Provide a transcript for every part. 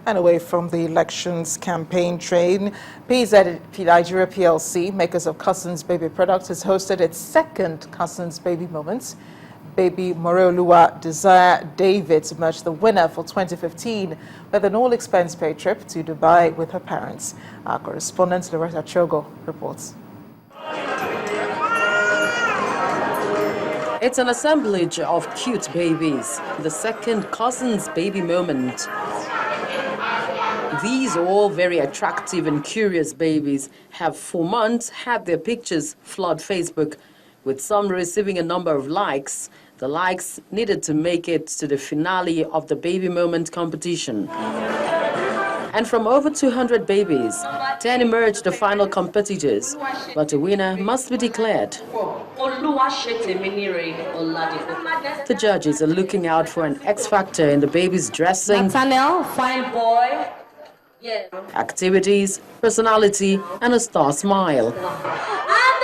And away from the elections campaign train, PZ Nigeria PLC, makers of Cousins Baby products, has hosted its second Cousins Baby Moments. Baby Moreoluwa Desire David emerged the winner for 2015 with an all-expense paid trip to Dubai with her parents. Our correspondent Loretta Chogo reports. It's an assemblage of cute babies, the second Cousins Baby Moment. These all very attractive and curious babies have for months had their pictures flood Facebook, with some receiving a number of likes. The likes needed to make it to the finale of the Baby Moment competition. And from over 200 babies, 10 emerged the final competitors, but a winner must be declared. The judges are looking out for an X factor in the baby's dressing, Nathaniel, fine boy. Yeah. Activities, personality, and a star smile. And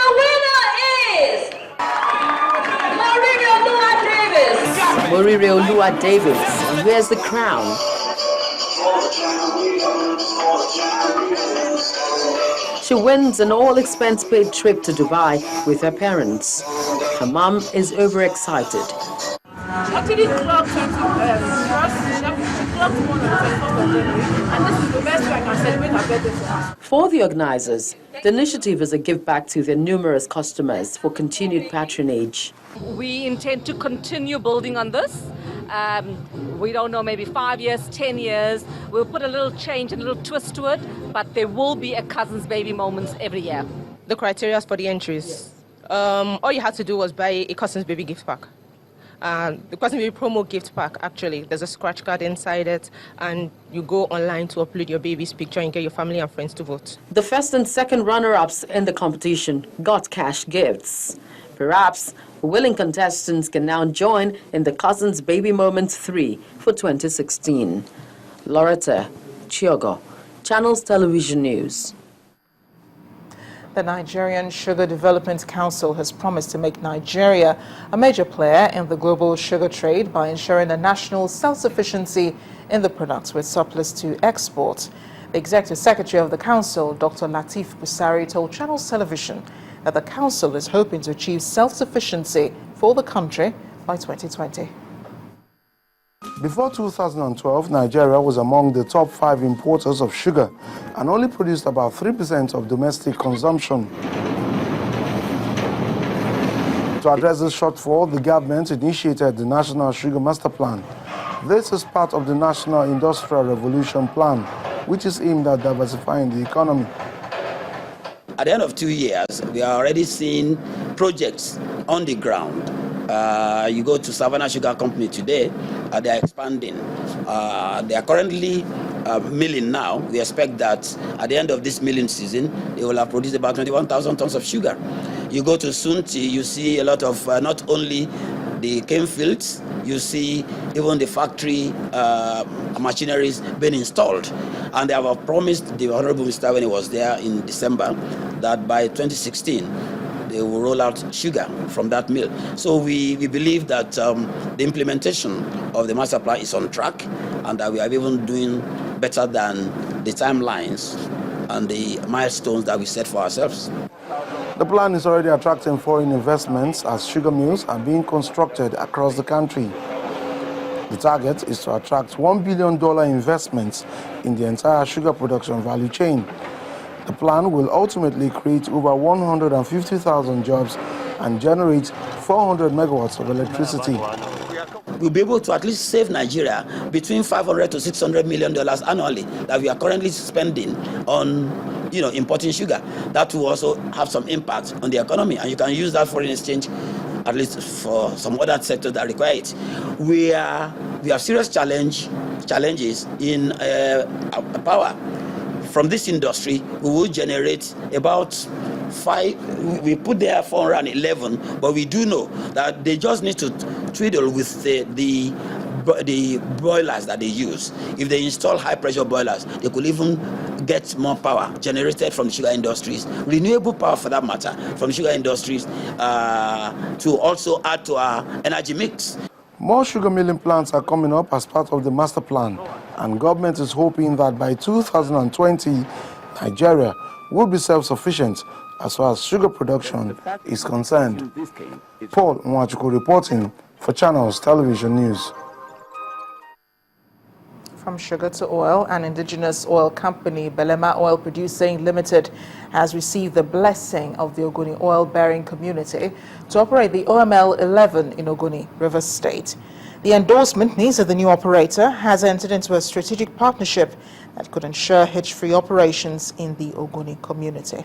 the winner is Moreoluwa Davis wears the crown. She wins an all-expense paid trip to Dubai with her parents. Her mom is overexcited. Actually clocked one on the 24th of January, and this is the best way I can celebrate her birthday for her. For the organizers, the initiative is a give back to their numerous customers for continued patronage. We intend to continue building on this. We don't know, maybe 5 years, 10 years. We'll put a little change, a little twist to it, but there will be a Cousins Baby Moments every year. The criteria for the entries. All you had to do was buy a Cousins Baby gift pack. The Cousins Baby promo gift pack, actually, there's a scratch card inside it, and you go online to upload your baby's picture and get your family and friends to vote. The first and second runner-ups in the competition got cash gifts. Perhaps willing contestants can now join in the Cousins Baby Moments 3 for 2016. Loretta Chogo, Channels Television News. The Nigerian Sugar Development Council has promised to make Nigeria a major player in the global sugar trade by ensuring a national self-sufficiency in the products with surplus to export. The Executive Secretary of the Council, Dr. Lateef Busari, told Channels Television that the Council is hoping to achieve self-sufficiency for the country by 2020. Before 2012, Nigeria was among the top 5 importers of sugar and only produced about 3% of domestic consumption. To address this shortfall, the government initiated the National Sugar Master Plan. This is part of the National Industrial Revolution Plan, which is aimed at diversifying the economy. At the end of 2 years, we are already seeing projects on the ground. You go to Savannah Sugar Company today, they are expanding. They are currently milling now. We expect that at the end of this milling season, they will have produced about 21,000 tons of sugar. You go to Sunti, you see a lot of not only the cane fields, you see even the factory machineries being installed. And they have promised the Honorable Minister when he was there in December that by 2016, they will roll out sugar from that mill. So we believe that the implementation of the master plan is on track and that we are even doing better than the timelines and the milestones that we set for ourselves. The plan is already attracting foreign investments as sugar mills are being constructed across the country. The target is to attract $1 billion investments in the entire sugar production value chain. The plan will ultimately create over 150,000 jobs and generate 400 megawatts of electricity. We'll be able to at least save Nigeria between $500 to $600 million annually that we are currently spending on importing sugar. That will also have some impact on the economy, and you can use that foreign exchange at least for some other sectors that require it. We have serious challenges in power. From this industry, we will generate about 5, we put there 411, but we do know that they just need to twiddle with the boilers that they use. If they install high-pressure boilers, they could even get more power generated from the sugar industries, renewable power for that matter, from sugar industries to also add to our energy mix. More sugar milling plants are coming up as part of the master plan. and government is hoping that by 2020, Nigeria will be self-sufficient as far as sugar production is concerned. Paul Nwachuku reporting for Channels Television News. From sugar to oil, an indigenous oil company, Belema Oil Producing Limited, has received the blessing of the Ogoni oil-bearing community to operate the OML 11 in Ogoni, Rivers State. The endorsement means that the new operator has entered into a strategic partnership that could ensure hitch-free operations in the Ogoni community.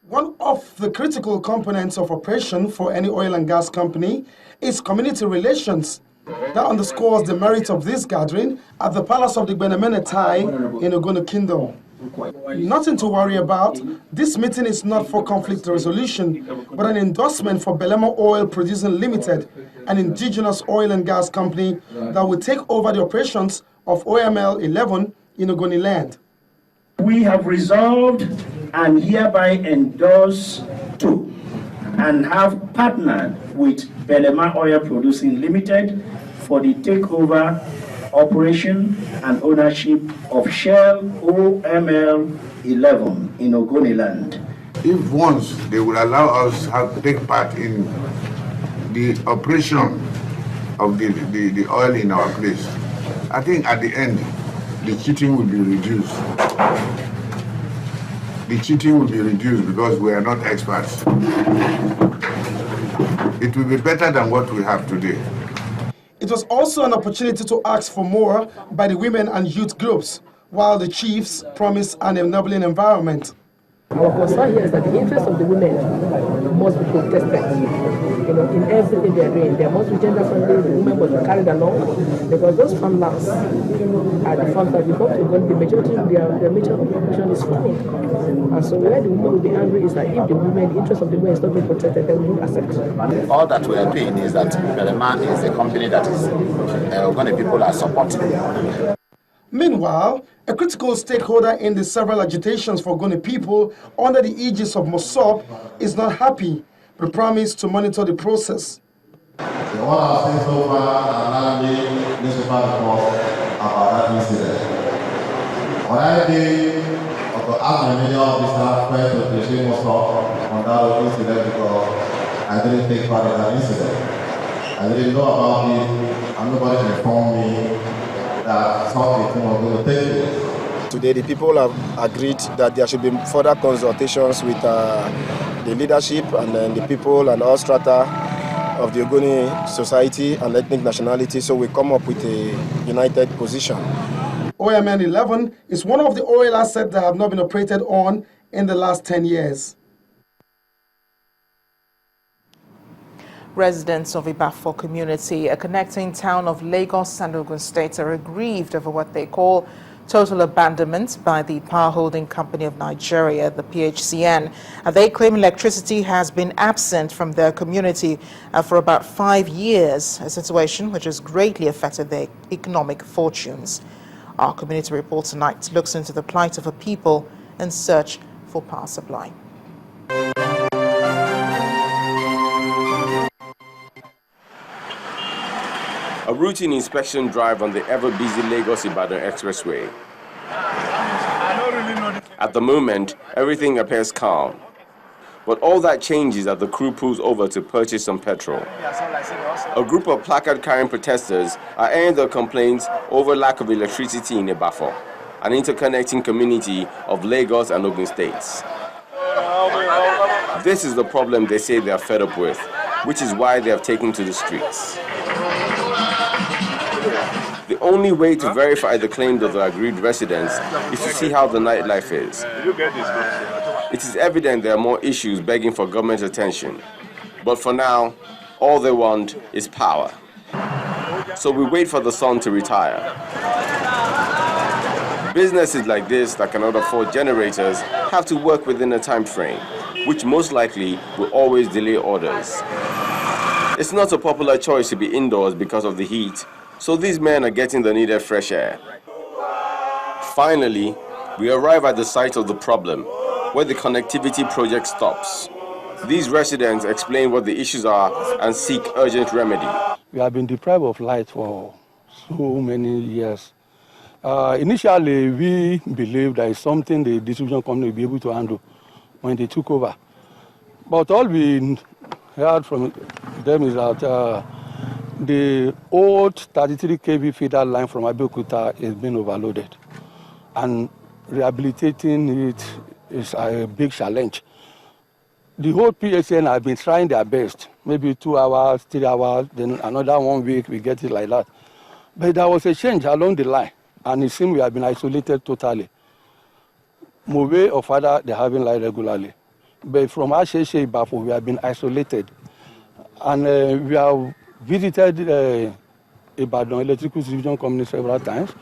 One of the critical components of operation for any oil and gas company is community relations. That underscores the merit of this gathering at the Palace of the Gbenemene Tai in Ogoni Kingdom. Nothing to worry about. This meeting is not for conflict resolution, but an endorsement for Belema Oil Producing Limited, an indigenous oil and gas company that will take over the operations of OML 11 in Ogoni land. We have resolved and hereby endorse to and have partnered with Belema Oil Producing Limited for the takeover, operation and ownership of Shell OML 11 in Ogoni land. If once they will allow us to take part in the operation of the oil in our place, I think at the end, the cheating will be reduced. The cheating will be reduced because we are not experts. It will be better than what we have today. It was also an opportunity to ask for more by the women and youth groups, while the chiefs promised an ennobling environment. Our concern here is that the interests of the women must be protected. In everything they are doing, there must be gender friendly. The women must be carried along because those farmlands are the farms that we come to. The majority of their major occupation is farming, and so where the women will be angry is that if the interest of the women is not being protected, then we will accept it. All that we are doing is that Belema is a company that is Ogoni people are supporting. Meanwhile, a critical stakeholder in the several agitations for Ogoni people under the aegis of Mossop is not happy, but promised to monitor the process. The one I've seen so far, and newspaper report about that incident. When I did, ask my media officer first to appreciate Mossop on that incident because I didn't take part in that incident. I didn't know about it, and nobody informed me that something was going to take place. Today, the people have agreed that there should be further consultations with the leadership and then the people and all strata of the Ogoni society and ethnic nationality, so we come up with a united position. OML 11 is one of the oil assets that have not been operated on in the last 10 years. Residents of Ibafo community, a connecting town of Lagos and Ogun State, are aggrieved over what they call total abandonment by the power holding company of Nigeria, the PHCN. They claim electricity has been absent from their community for about 5 years, a situation which has greatly affected their economic fortunes. Our community report tonight looks into the plight of a people in search for power supply. A routine inspection drive on the ever-busy Lagos-Ibadan Expressway. At the moment, everything appears calm. But all that changes as the crew pulls over to purchase some petrol. A group of placard-carrying protesters are airing their complaints over lack of electricity in Ibafo, an interconnecting community of Lagos and Ogun states. This is the problem they say they are fed up with, which is why they have taken to the streets. The only way to verify the claims of the aggrieved residents is to see how the nightlife is. It is evident there are more issues begging for government attention. But for now, all they want is power. So we wait for the sun to retire. Businesses like this that cannot afford generators have to work within a time frame, which most likely will always delay orders. It's not a popular choice to be indoors because of the heat, so these men are getting the needed fresh air. Finally, we arrive at the site of the problem, where the connectivity project stops. These residents explain what the issues are and seek urgent remedy. We have been deprived of light for so many years. Initially, we believed that it's something the distribution company will be able to handle when they took over. But all we heard from them is that the old 33 kV feeder line from Abeokuta is being overloaded. And rehabilitating it is a big challenge. The whole PSN have been trying their best, maybe 2 hours, 3 hours, then another 1 week, we get it like that. But there was a change along the line, and it seems we have been isolated totally. Move or Father, they're having light regularly. But from Asheshe Ibafo, we have been isolated. And we have visited Ibadan Electrical Distribution Company several times.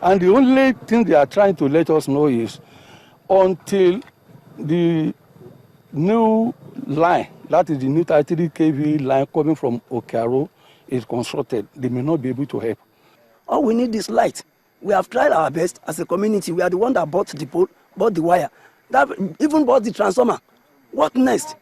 And the only thing they are trying to let us know is until the new line, that is the new 33 kV line coming from Okaro, is constructed, they may not be able to help. All we need is light. We have tried our best as a community. We are the one that bought the pole, bought the wire, that even bought the transformer. What next?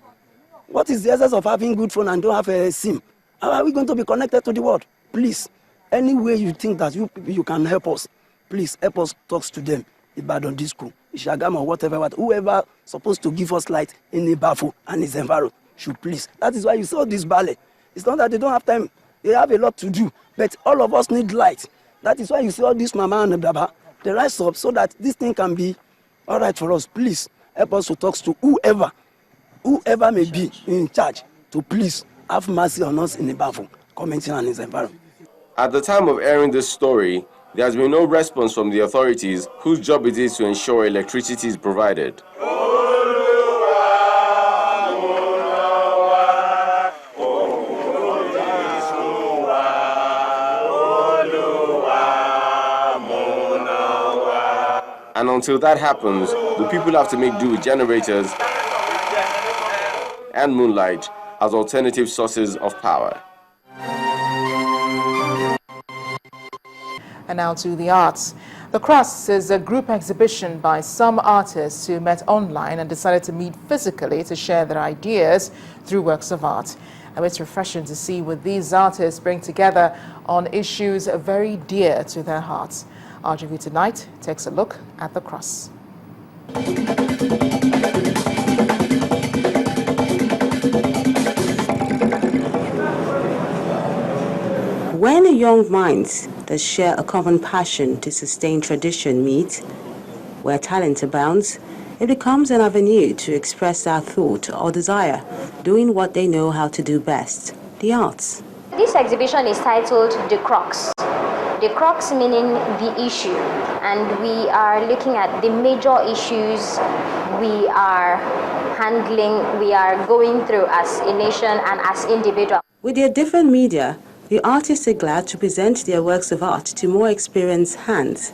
What is the essence of having good phone and don't have a SIM? How are we going to be connected to the world? Please, any way you think that you can help us, please help us talk to them. Ibadan Disco, Ishagama, or whatever, whoever supposed to give us light in Ibafo and its environment should please. That is why you saw this ballet. It's not that they don't have time. They have a lot to do, but all of us need light. That is why you see all this mama and baba. They rise up so that this thing can be all right for us. Please help us to talk to whoever may be in charge to please have mercy on us in Ibafo, commenting on its environment. At the time of airing this story, there has been no response from the authorities whose job it is to ensure electricity is provided. And until that happens, the people have to make do with generators and moonlight as alternative sources of power. And now to the arts. The Crust is a group exhibition by some artists who met online and decided to meet physically to share their ideas through works of art. And it's refreshing to see what these artists bring together on issues very dear to their hearts. RGV Tonight takes a look at the Crust. When young minds that share a common passion to sustain tradition meet, where talent abounds, it becomes an avenue to express their thought or desire, doing what they know how to do best, the arts. This exhibition is titled The Crux. The crux meaning the issue, and we are looking at the major issues we are handling, we are going through as a nation and as individuals. With their different media, the artists are glad to present their works of art to more experienced hands,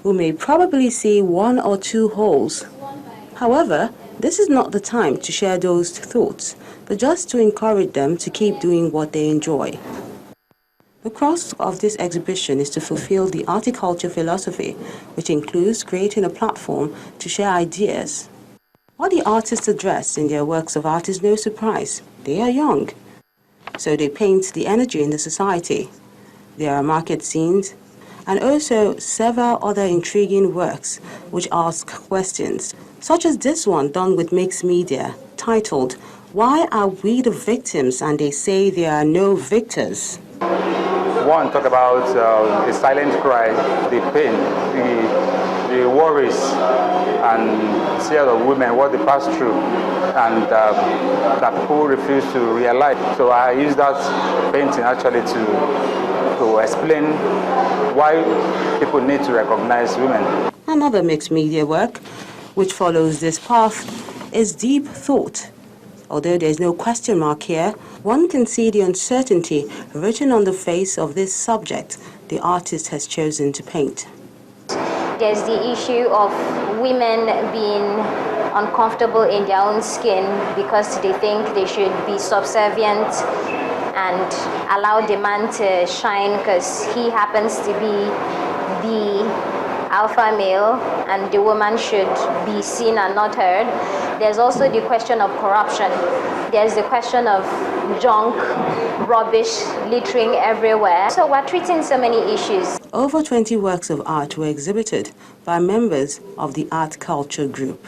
who may probably see 1 or 2 holes. However, this is not the time to share those thoughts, but just to encourage them to keep doing what they enjoy. The crux of this exhibition is to fulfill the articulture philosophy, which includes creating a platform to share ideas. What the artists address in their works of art is no surprise. They are young, so they paint the energy in the society. There are market scenes, and also several other intriguing works which ask questions, such as this one done with mixed media, titled, "Why Are We the Victims and They Say There Are No Victors?" One talk about the silent cry, the pain, the worries and tears of women, what they pass through, and that people refuse to realize. So I use that painting actually to explain why people need to recognize women. Another mixed media work, which follows this path, is Deep Thought. Although there's no question mark here, one can see the uncertainty written on the face of this subject the artist has chosen to paint. There's the issue of women being uncomfortable in their own skin because they think they should be subservient and allow the man to shine because he happens to be the alpha male and the woman should be seen and not heard. There's also the question of corruption. There's the question of junk, rubbish, littering everywhere. So we're treating so many issues. Over 20 works of art were exhibited by members of the Art Culture Group.